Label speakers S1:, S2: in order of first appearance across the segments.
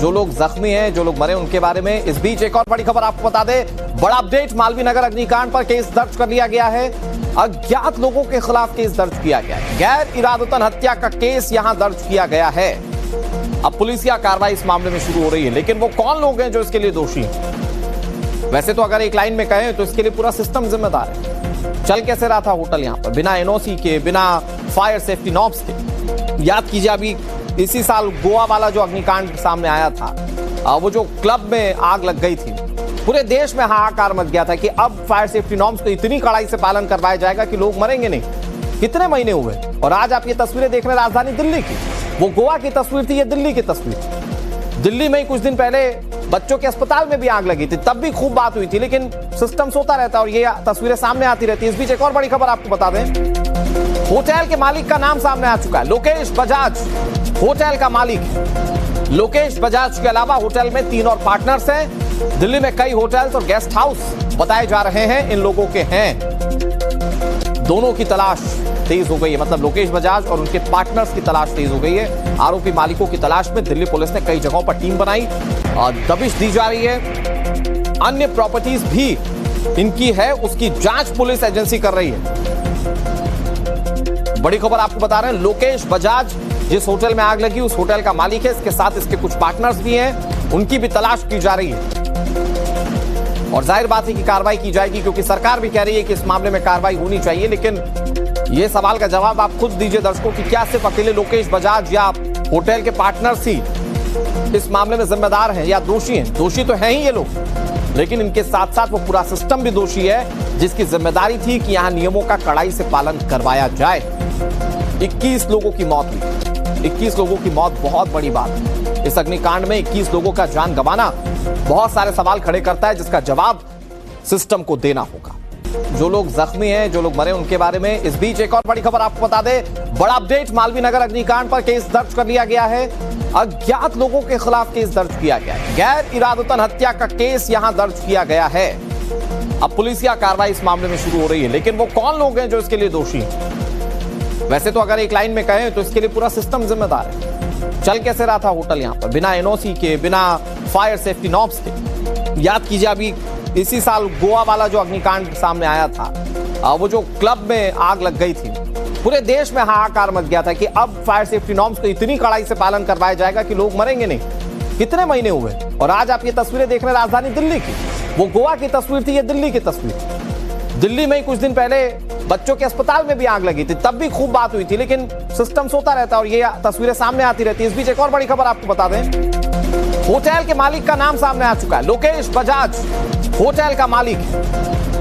S1: जो लोग जख्मी हैं, जो लोग मरे, उनके बारे में। इस बीच एक और बड़ी खबर आपको बता दें, बड़ा अपडेट, मालवीय नगर अग्निकांड पर केस दर्ज कर लिया गया है। अज्ञात लोगों के खिलाफ केस दर्ज किया गया है। गैर इरादतन हत्या का केस यहां दर्ज किया गया है। अब पुलिसिया कार्रवाई इस मामले में शुरू हो रही है, लेकिन वो कौन लोग हैं जो इसके लिए दोषी हैं? वैसे तो अगर एक लाइन में कहें तो इसके लिए पूरा सिस्टम जिम्मेदार है। चल कैसे रहा था होटल यहां पर बिना एनओसी के, बिना फायर सेफ्टी नॉर्म्स के? याद कीजिए, अभी इसी साल गोवा वाला जो अग्निकांड सामने आया था, वो जो क्लब में आग लग गई थी, पूरे देश में हाहाकार मच गया था कि अब फायर सेफ्टी नॉर्म्स को इतनी कड़ाई से पालन करवाया जाएगा कि लोग मरेंगे नहीं। कितने महीने हुए और आज आप ये तस्वीरें देख रहे हैं राजधानी दिल्ली की। वो गोवा की तस्वीर थी, ये दिल्ली की तस्वीर। दिल्ली में ही कुछ दिन पहले बच्चों के अस्पताल में भी आग लगी थी, तब भी खूब बात हुई थी, लेकिन सिस्टम सोता रहता और ये तस्वीरें सामने आती रहती है। इस बीच एक और बड़ी खबर आपको बता दें, होटल के मालिक का नाम सामने आ चुका है। लोकेश बजाज होटल का मालिक। लोकेश बजाज के अलावा होटल में 3 और पार्टनर्स हैं। दिल्ली में कई होटल्स और गेस्ट हाउस बताए जा रहे हैं इन लोगों के हैं। दोनों की तलाश तेज हो गई है, मतलब लोकेश बजाज और उनके पार्टनर्स की तलाश तेज हो गई है। आरोपी मालिकों की तलाश में दिल्ली पुलिस ने कई जगहों पर टीम बनाई और दबिश दी जा रही है। अन्य प्रॉपर्टीज भी इनकी है, उसकी जांच पुलिस एजेंसी कर रही है। बड़ी खबर आपको बता रहे हैं, लोकेश बजाज जिस होटल में आग लगी उस होटल का मालिक है, इसके साथ इसके कुछ पार्टनर्स भी हैं, उनकी भी तलाश की जा रही है। और जाहिर बात है कि कार्रवाई की जाएगी, क्योंकि सरकार भी कह रही है कि इस मामले में कार्रवाई होनी चाहिए। लेकिन यह सवाल का जवाब आप खुद दीजिए दर्शकों कि क्या सिर्फ अकेले लोकेश बजाज या होटल के पार्टनर्स ही इस मामले में जिम्मेदार हैं या दोषी हैं? दोषी तो हैं ही ये लोग, लेकिन इनके साथ साथ वो पूरा सिस्टम भी दोषी है, जिसकी जिम्मेदारी थी कि यहां नियमों का कड़ाई से पालन करवाया जाए। 21 लोगों की मौत हुई। 21 लोगों की मौत बहुत बड़ी बात है। इस अग्निकांड में 21 लोगों का जान गंवाना बहुत सारे सवाल खड़े करता है, जिसका जवाब सिस्टम को देना होगा। जो लोग जख्मी हैं, जो लोग मरे, उनके बारे में। इस बीच एक और बड़ी खबर आपको बता दें, बड़ा अपडेट, मालवीय नगर अग्निकांड पर केस दर्ज कर लिया गया है। अज्ञात लोगों के खिलाफ केस दर्ज किया गया है। गैर इरादतन हत्या का केस यहां दर्ज किया गया है। अब पुलिसिया कार्रवाई इस मामले में शुरू हो रही है, लेकिन वो कौन लोग हैं जो इसके लिए दोषी हैं? वैसे तो अगर एक लाइन में कहें तो इसके लिए पूरा सिस्टम जिम्मेदार है। चल कैसे रहा था होटल यहां पर बिना एनओसी के, बिना फायर सेफ्टी नॉर्म्स के? याद कीजिए, अभी इसी साल गोवा वाला जो अग्निकांड सामने आया था, वो जो क्लब में आग लग गई थी, पूरे देश में हाहाकार मच गया था कि अब फायर सेफ्टी नॉर्म्स को इतनी कड़ाई से पालन करवाया जाएगा कि लोग मरेंगे नहीं। कितने महीने हुए और आज आप ये तस्वीरें देख रहे हैं राजधानी दिल्ली की। वो गोवा की तस्वीर थी, ये दिल्ली की तस्वीर। दिल्ली में ही कुछ दिन पहले बच्चों के अस्पताल में भी आग लगी थी, तब भी खूब बात हुई थी, लेकिन सिस्टम सोता रहता और ये तस्वीरें सामने आती रहती है। इस बीच एक और बड़ी खबर आपको बता दें, होटल के मालिक का नाम सामने आ चुका है। लोकेश बजाज होटल का मालिक।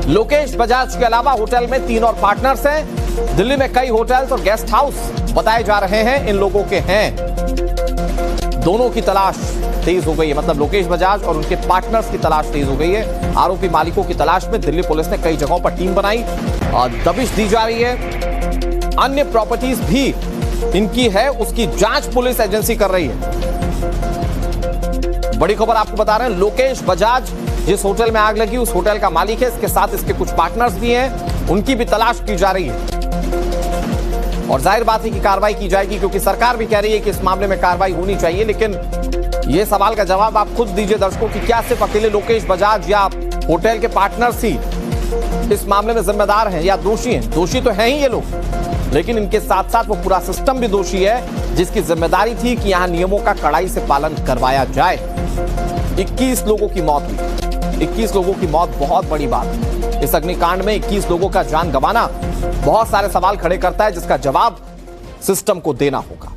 S1: लोकेश बजाज के अलावा होटल में 3 और पार्टनर्स हैं। दिल्ली में कई होटल्स और गेस्ट हाउस बताए जा रहे हैं इन लोगों के हैं। दोनों की तलाश तेज हो गई है, मतलब लोकेश बजाज और उनके पार्टनर्स की तलाश तेज हो गई है। आरोपी मालिकों की तलाश में दिल्ली पुलिस ने कई जगहों पर टीम बनाई और दबिश दी जा रही है। अन्य प्रॉपर्टीज भी इनकी है, उसकी जांच पुलिस एजेंसी कर रही है। बड़ी खबर आपको बता रहे हैं, लोकेश बजाज जिस होटल में आग लगी उस होटल का मालिक है, इसके साथ इसके कुछ पार्टनर्स भी हैं, उनकी भी तलाश की जा रही है। और जाहिर बात है कि कार्रवाई की जाएगी, क्योंकि सरकार भी कह रही है कि इस मामले में कार्रवाई होनी चाहिए। लेकिन यह सवाल का जवाब आप खुद दीजिए दर्शकों कि क्या सिर्फ अकेले लोकेश बजाज या होटल के पार्टनर्स ही इस मामले में जिम्मेदार हैं या दोषी हैं? दोषी तो हैं ही ये लोग, लेकिन इनके साथ साथ वो पूरा सिस्टम भी दोषी है, जिसकी जिम्मेदारी थी कि यहां नियमों का कड़ाई से पालन करवाया जाए। 21 लोगों की मौत हुई। 21 लोगों की मौत बहुत बड़ी बात है। इस अग्निकांड में 21 लोगों का जान गंवाना बहुत सारे सवाल खड़े करता है, जिसका जवाब सिस्टम को देना होगा।